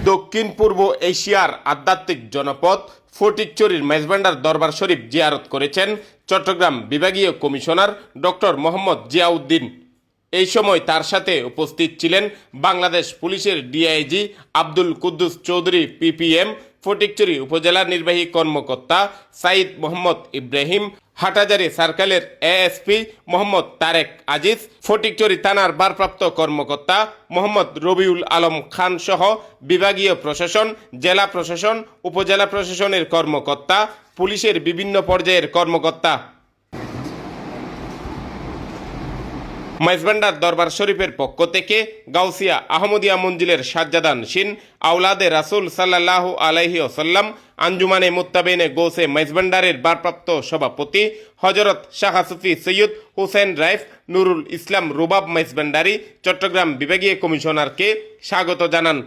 দক্ষিণ পূর্ব এশিয়ার আধ্যাত্মিক জনপদ ফটিকছড়ির মেজবান্ডার দরবার শরীফ জিয়ারত করেছেন চট্টগ্রাম বিভাগীয় কমিশনার ডক্টর মোহাম্মদ জিয়াউদ্দিন। এই সময় তার সাথে উপস্থিত ছিলেন বাংলাদেশ পুলিশের ডিআইজি আব্দুল কুদ্দুস চৌধুরী পিপিএম, ফটিকছড়ি উপজেলা নির্বাহী কর্মকর্তা সাইদ মোহাম্মদ ইব্রাহিম, হাটাজারি সার্কেলের এএসপি মোহাম্মদ তারেক আজিজ, ফটিকছড়ি থানার ভারপ্রাপ্ত কর্মকর্তা মোহাম্মদ রবিউল আলম খান সহ বিভাগীয় প্রশাসন, জেলা প্রশাসন, উপজেলা প্রশাসনের কর্মকর্তা, পুলিশের বিভিন্ন পর্যায়ের কর্মকর্তা। মেজবান্ডার দরবার শরীফের পক্ষ থেকে গাউসিয়া আহমদিয়া মঞ্জিলের সাজ্জাদা নশীন আওলাদে রাসূল সাল্লাল্লাহু আলাইহি ওয়াসাল্লাম আঞ্জুমানে মুত্তাবিনে গৌসে মেজবান্ডারের ভারপ্রাপ্ত সভাপতি হযরত শাহ সুফি সৈয়দ হুসেন রাইফ নুরুল ইসলাম রুবাব মেজবান্ডারি চট্টগ্রাম বিভাগীয় কমিশনারকে স্বাগত জানান।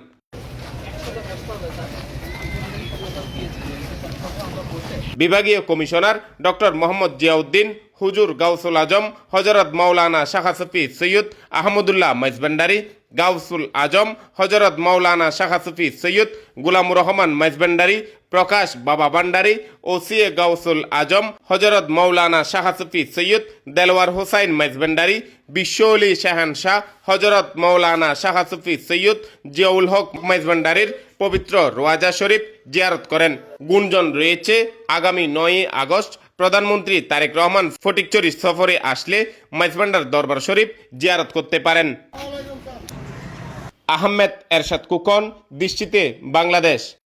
বিভাগীয় কমিশনার ডক্টর মোহাম্মদ জিয়াউদ্দিন, হুজুর গাউসুল আজম হজরত মাওলানা শাহ সুফি সৈয়দ আহমদুল্লাহ মেজবান্ডারি, গাউসুল আজম হজরত মাওলানা শাহ সুফি সৈয়দ গুলামুর রহমান মেজবান্ডারি, প্রকাশ বাবা ভান্ডারি, ওসিএ গাউসুল আজম হজরত মাওলানা শাহ সুফি সৈয়দ দেলওয়ার হোসাইন মেজবান্ডারি, বিশ্বলি শাহানশাহ হজরত মাওলানা শাহ সুফি সৈয়দ জিয়াউল হক মেজবান্ডারির পবিত্র রোয়াজা শরীফ জিয়ারত করেন। গুঞ্জন রয়েছে আগামী 9 আগস্ট প্রধানমন্ত্রী তারেক রহমান ফটিকছড়ি সফরে আসলে মেজবান্ডার দরবার শরীফ জিয়ারত করতে পারেন। আহমেদ এরশাদ কুকন, দৃষ্টিতে বাংলাদেশ।